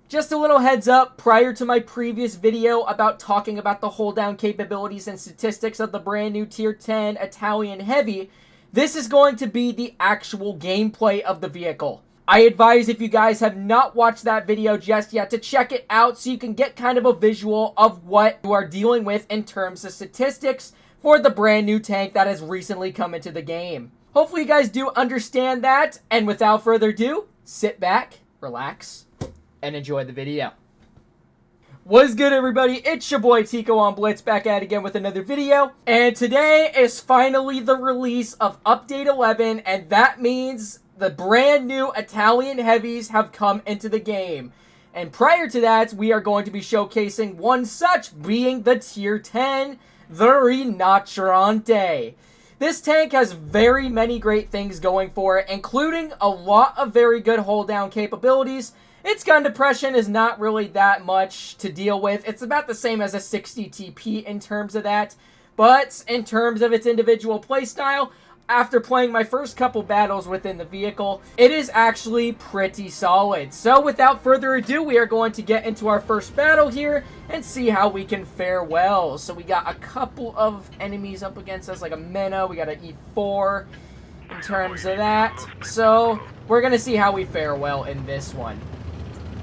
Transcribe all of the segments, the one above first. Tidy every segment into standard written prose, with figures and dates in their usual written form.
Just a little heads up, prior to my previous video about talking about the hold down capabilities and statistics of the brand new Tier 10 Italian Heavy, this is going to be the actual gameplay of the vehicle. I advise if you guys have not watched that video just yet to check it out so you can get kind of a visual of what you are dealing with in terms of statistics for the brand new tank that has recently come into the game. Hopefully you guys do understand that, and without further ado, sit back, relax, and enjoy the video. What's good, everybody? It's your boy Tico on Blitz, back at it again with another video. And today is finally the release of Update 11, and that means the brand new Italian Heavies have come into the game. And prior to that, we are going to be showcasing one such, being the Tier 10, the Rinoceronte. This tank has very many great things going for it, including a lot of very good hold down capabilities. Its gun depression is not really that much to deal with. It's about the same as a 60 TP in terms of that. But in terms of its individual playstyle, after playing my first couple battles within the vehicle, it is actually pretty solid. So without further ado, we are going to get into our first battle here and see how we can fare well. So we got a couple of enemies up against us, like a Minnow. We got an E4 in terms of that. So we're going to see how we fare well in this one.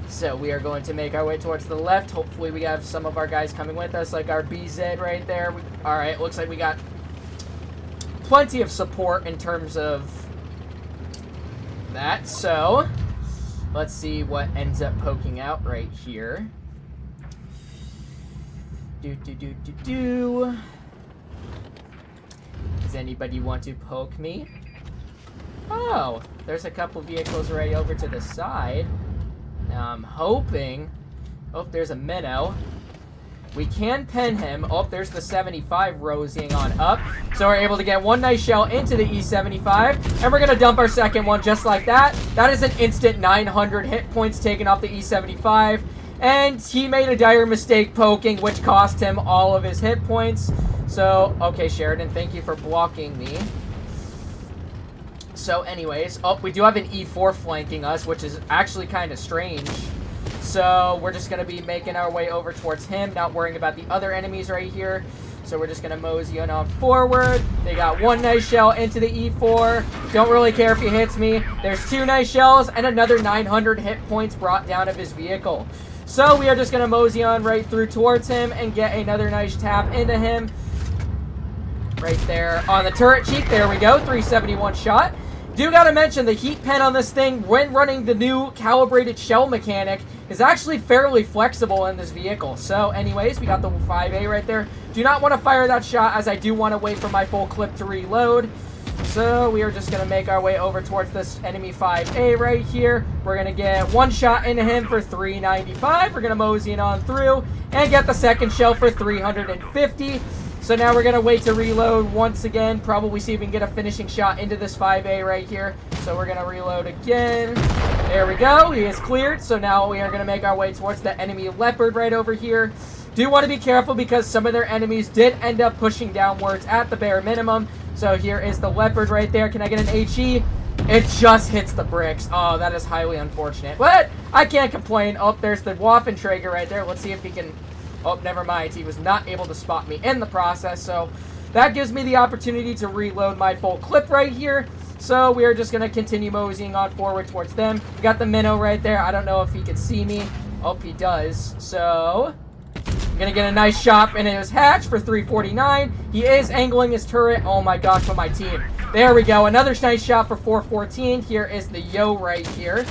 So we are going to make our way towards the left. Hopefully we have some of our guys coming with us, like our BZ right there. Alright, looks like we got plenty of support in terms of that. So let's see what ends up poking out right here. Does anybody want to poke me? Oh, there's a couple vehicles right over to the side. Now I'm hoping... Oh, there's a Minnow. We can pin him. Oh, there's the 75 rosing on up. So we're able to get one nice shell into the E75. And we're going to dump our second one just like that. That is an instant 900 hit points taken off the E75. And he made a dire mistake poking, which cost him all of his hit points. So, okay, Sheridan, thank you for blocking me. So anyways, oh, we do have an E4 flanking us, which is actually kind of strange. So we're just going to be making our way over towards him, not worrying about the other enemies right here. So we're just going to mosey on forward. They got one nice shell into the E4. Don't really care if he hits me. There's two nice shells and another 900 hit points brought down of his vehicle. So we are just going to mosey on right through towards him and get another nice tap into him. Right there on the turret cheek. There we go. 371 shot. Do gotta mention, the heat pen on this thing, when running the new calibrated shell mechanic, is actually fairly flexible in this vehicle. So anyways, we got the 5A right there. Do not want to fire that shot, as I do want to wait for my full clip to reload. So we are just going to make our way over towards this enemy 5A right here. We're going to get one shot into him for 395. We're going to mosey it on through and get the second shell for 350. So now we're going to wait to reload once again. Probably see if we can get a finishing shot into this 5A right here. So we're going to reload again. There we go. He is cleared. So now we are going to make our way towards the enemy Leopard right over here. Do want to be careful because some of their enemies did end up pushing downwards at the bare minimum. So here is the Leopard right there. Can I get an HE? It just hits the bricks. Oh, that is highly unfortunate. But I can't complain. Oh, there's the Waffenträger right there. Let's see if he can... Oh, never mind. He was not able to spot me in the process, so that gives me the opportunity to reload my full clip right here. So we are just going to continue moseying on forward towards them. We got the Minnow right there. I don't know if he can see me. Oh, he does. So I'm going to get a nice shot in his hatch for 349. He is angling his turret. Oh my gosh, for my team. There we go. Another nice shot for 414. Here is the Yo right here.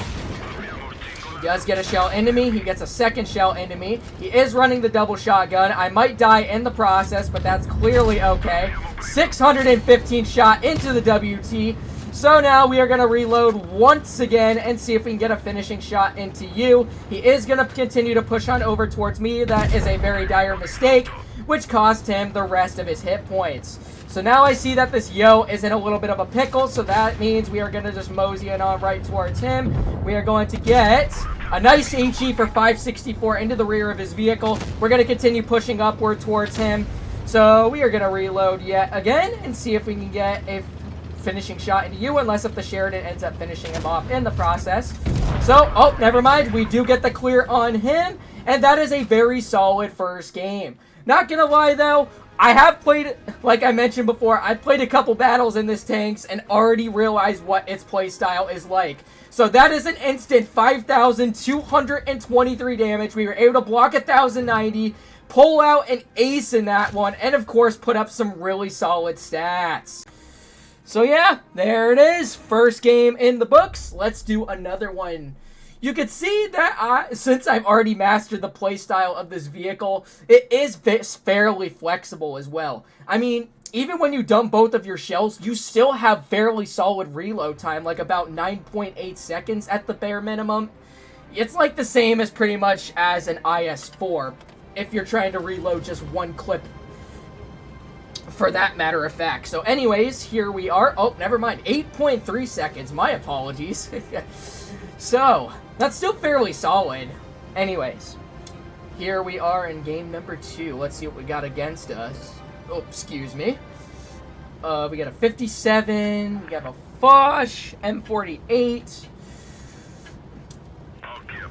Does get a shell into me. He gets a second shell into me. He is running the double shotgun. I might die in the process, but that's clearly okay. 615 shot into the WT. So now we are going to reload once again and see if we can get a finishing shot into you. He is going to continue to push on over towards me. That is a very dire mistake, which cost him the rest of his hit points. So now I see that this Yo is in a little bit of a pickle, so that means we are going to just mosey it on right towards him. We are going to get a nice HE for 564 into the rear of his vehicle. We're going to continue pushing upward towards him. So we are going to reload yet again and see if we can get a finishing shot into you, unless if the Sheridan ends up finishing him off in the process. So, oh, never mind. We do get the clear on him, and that is a very solid first game. Not gonna lie, though, I have played, like I mentioned before, I've played a couple battles in this tanks and already realized what its playstyle is like. So that is an instant 5,223 damage. We were able to block 1,090, pull out an ace in that one, and of course put up some really solid stats. So yeah, there it is. First game in the books. Let's do another one. You can see that since I've already mastered the playstyle of this vehicle, it is fairly flexible as well. I mean, even when you dump both of your shells, you still have fairly solid reload time, like about 9.8 seconds at the bare minimum. It's like the same as pretty much as an IS-4, if you're trying to reload just one clip, for that matter of fact. So anyways, here we are. Oh, never mind. 8.3 seconds. My apologies. So, that's still fairly solid. Anyways, here we are in game number 2. Let's see what we got against us. Oh, excuse me. We got a 57. We got a Foch, M48.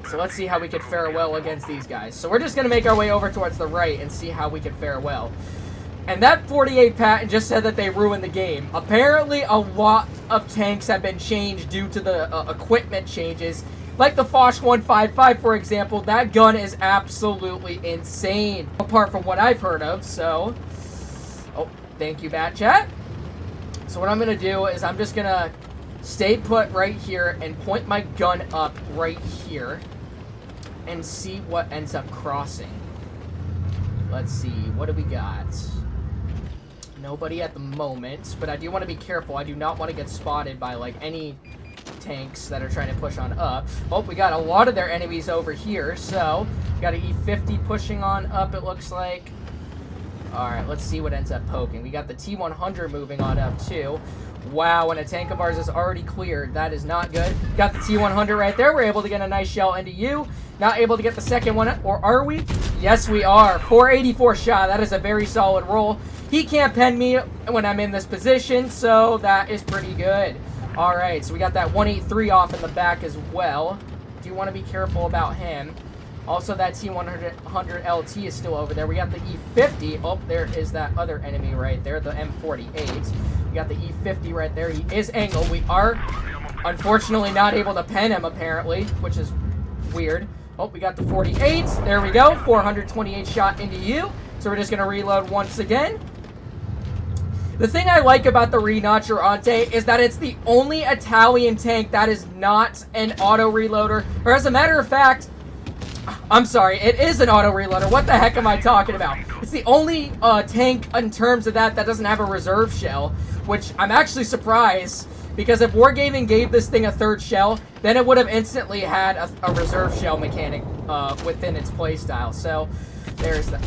So let's see how we could fare well against these guys. So we're just going to make our way over towards the right and see how we could fare well. And that 48 patent just said that they ruined the game. Apparently, a lot of tanks have been changed due to the equipment changes. Like the Foch 155, for example. That gun is absolutely insane, apart from what I've heard of. So, oh, thank you, Bat Chat. So what I'm going to do is I'm just going to stay put right here and point my gun up right here and see what ends up crossing. Let's see. What do we got? Nobody at the moment, but I do want to be careful. I do not want to get spotted by, like, any tanks that are trying to push on up. Oh, we got a lot of their enemies over here, so we got an E50 pushing on up, it looks like. Alright, let's see what ends up poking. We got the T100 moving on up, too. Wow, and a tank of ours is already cleared. That is not good. Got the T100 right there. We're able to get a nice shell into you. Not able to get the second one, or are we? Yes, we are. 484 shot. That is a very solid roll. He can't pen me when I'm in this position, so that is pretty good. All right, so we got that 183 off in the back as well. Do want to be careful about him. Also, that T100 LT is still over there. We got the E50. Oh, there is that other enemy right there, the M48. We got the E50 right there. He is angled. We are, unfortunately, not able to pen him, apparently, which is weird. Oh, we got the 48. There we go. 428 shot into you. So we're just going to reload once again. The thing I like about the Rinoceronte is that it's the only Italian tank that is not an auto reloader. Or as a matter of fact, I'm sorry, it is an auto reloader. What the heck am I talking about? It's the only tank in terms of that doesn't have a reserve shell, which I'm actually surprised, because if Wargaming gave this thing a third shell, then it would have instantly had a reserve shell mechanic within its playstyle. So there's that.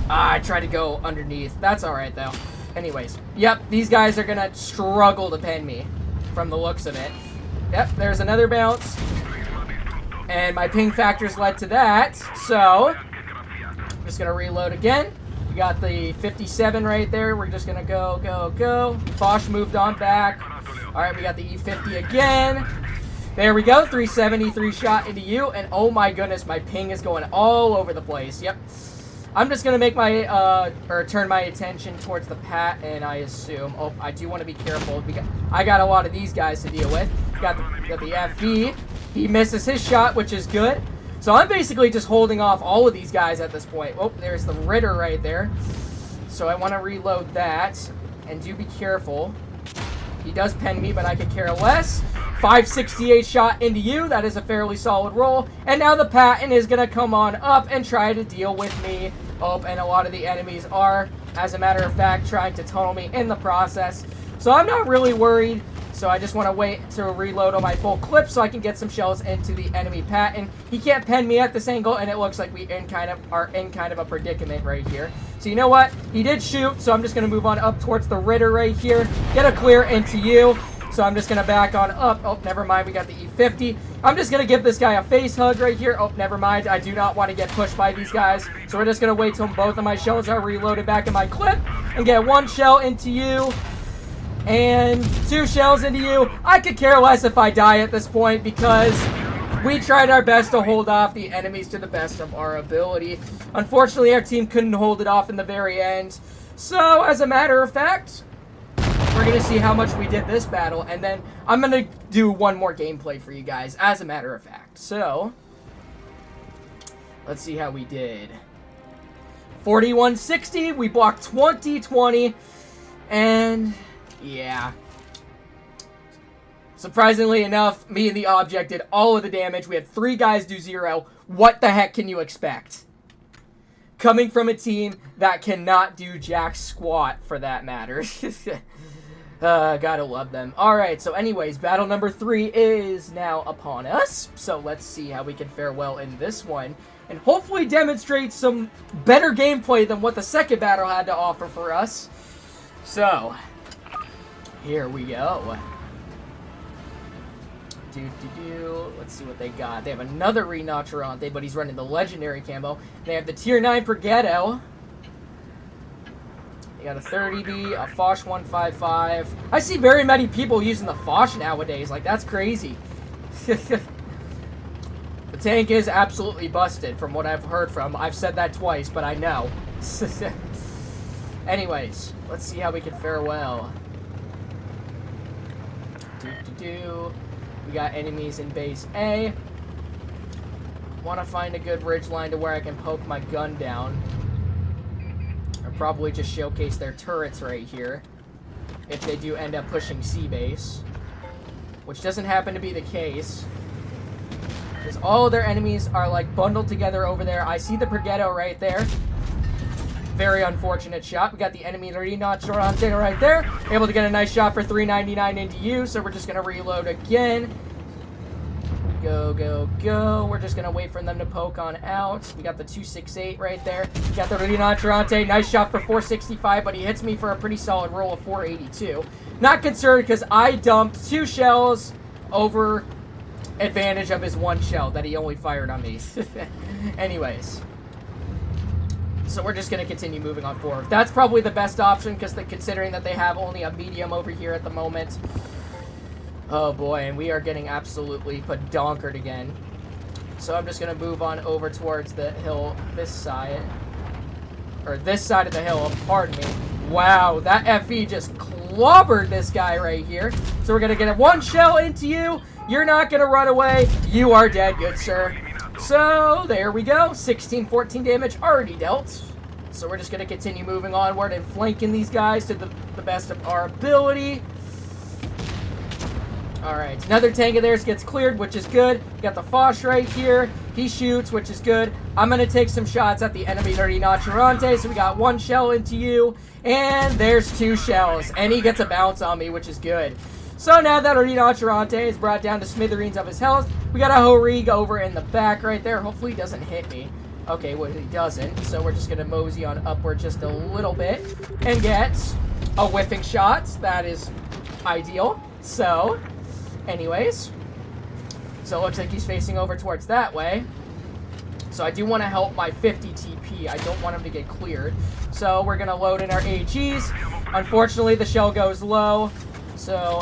I tried to go underneath. That's alright though. Anyways, yep, these guys are gonna struggle to pen me from the looks of it. Yep, there's another bounce. And my ping factors led to that, so I'm just going to reload again. We got the 57 right there. We're just going to go, go, go. Foch moved on back. All right, we got the E50 again. There we go, 373 shot into you, and oh my goodness, my ping is going all over the place. Yep. I'm just going to make my, turn my attention towards the Pat, and I assume, oh, I do want to be careful. I got a lot of these guys to deal with. Got the FV. He misses his shot, which is good. So I'm basically just holding off all of these guys at this point. Oh, there's the Ritter right there. So I want to reload that. And do be careful. He does pen me, but I could care less. 568 shot into you. That is a fairly solid roll. And now the Patton is going to come on up and try to deal with me. Oh, and a lot of the enemies are, as a matter of fact, trying to tunnel me in the process. So I'm not really worried. So I just want to wait to reload on my full clip so I can get some shells into the enemy Patton. He can't pen me at this angle, and it looks like we are in kind of a predicament right here. So you know what? He did shoot, so I'm just going to move on up towards the Ritter right here. Get a clear into you. So I'm just going to back on up. Oh, never mind. We got the E50. I'm just going to give this guy a face hug right here. Oh, never mind. I do not want to get pushed by these guys. So we're just going to wait till both of my shells are reloaded back in my clip and get one shell into you. And 2 shells into you. I could care less if I die at this point because we tried our best to hold off the enemies to the best of our ability. Unfortunately, our team couldn't hold it off in the very end. So, as a matter of fact, we're going to see how much we did this battle. And then I'm going to do one more gameplay for you guys, as a matter of fact. So, let's see how we did. 41-60. We blocked 20-20. And yeah. Surprisingly enough, me and the object did all of the damage. We had 3 guys do 0. What the heck can you expect? Coming from a team that cannot do jack squat, for that matter. Gotta love them. Alright, so anyways, battle number 3 is now upon us. So let's see how we can fare well in this one. And hopefully demonstrate some better gameplay than what the second battle had to offer for us. So, here we go. Let's see what they got. They have another Rinoceronte, but he's running the legendary camo. They have the tier 9 Pergetto. They got a 30B, a Foch 155. I see very many people using the Foch nowadays. Like, that's crazy. The tank is absolutely busted from what I've heard from. I've said that twice, but I know. Anyways, let's see how we can fare well. We got enemies in base A. Want to find a good ridge line to where I can poke my gun down. Or probably just showcase their turrets right here. If they do end up pushing C base. Which doesn't happen to be the case. Because all of their enemies are like bundled together over there. I see the Pergetto right there. Very unfortunate shot. We got the enemy Rinoceronte right there. Able to get a nice shot for 399 into you. So we're just going to reload again. Go, go, go. We're just going to wait for them to poke on out. We got the 268 right there. We got the Rinoceronte. Nice shot for 465, but he hits me for a pretty solid roll of 482. Not concerned because I dumped 2 shells over advantage of his 1 shell that he only fired on me. Anyways. So we're just going to continue moving on forward. That's probably the best option, because considering that they have only a medium over here at the moment. Oh boy, and we are getting absolutely pedonkered again. So I'm just going to move on over towards the hill this side. Or this side of the hill, pardon me. Wow, that FE just clobbered this guy right here. So we're going to get a 1 shell into you. You're not going to run away. You are dead, good sir. So, there we go. 16-14 damage already dealt. So we're just going to continue moving onward and flanking these guys to the best of our ability. Alright, another tank of theirs gets cleared, which is good. Got the Foch right here. He shoots, which is good. I'm going to take some shots at the enemy Rinoceronte. So we got 1 shell into you. And there's 2 shells. And he gets a bounce on me, which is good. So now that Rinoceronte is brought down to smithereens of his health, we got a Horig over in the back right there. Hopefully he doesn't hit me. Okay, well, he doesn't. So we're just going to mosey on upward just a little bit and get a whiffing shot. That is ideal. So, anyways. So it looks like he's facing over towards that way. So I do want to help my 50 TP. I don't want him to get cleared. So we're going to load in our AGs. Unfortunately, the shell goes low. So,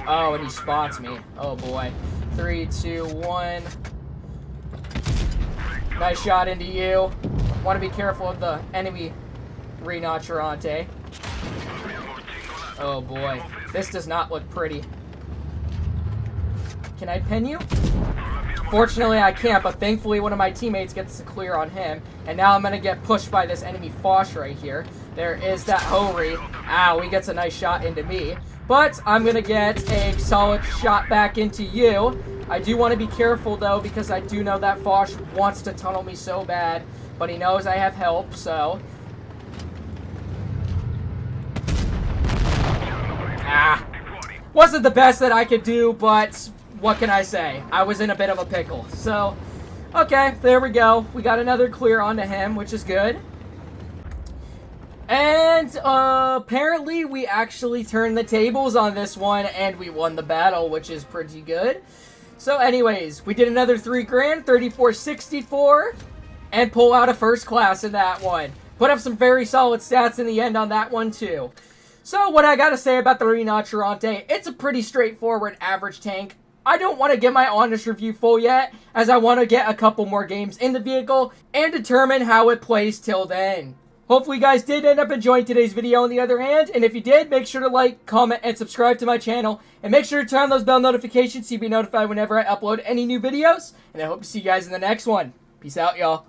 oh, and he spots me. Oh, boy. 3, 2, 1. Nice shot into you. Want to be careful of the enemy Rinoceronte. Oh, boy. This does not look pretty. Can I pin you? Fortunately, I can't, but thankfully one of my teammates gets the clear on him. And now I'm going to get pushed by this enemy Foch right here. There is that Hori. Ow, he gets a nice shot into me. But I'm going to get a solid shot back into you. I do want to be careful, though, because I do know that Foch wants to tunnel me so bad. But he knows I have help, so... Ah. Wasn't the best that I could do, but what can I say? I was in a bit of a pickle. So, okay, there we go. We got another clear onto him, which is good. And apparently we actually turned the tables on this one and we won the battle, which is pretty good. So anyways, we did another 3 grand, 34-64, and pull out a first class in that one. Put up some very solid stats in the end on that one too. So what I gotta say about the Rinoceronte, it's a pretty straightforward average tank. I don't want to get my honest review full yet, as I want to get a couple more games in the vehicle and determine how it plays till then. Hopefully you guys did end up enjoying today's video on the other hand, and if you did, make sure to like, comment, and subscribe to my channel, and make sure to turn on those bell notifications so you'll be notified whenever I upload any new videos, and I hope to see you guys in the next one. Peace out, y'all.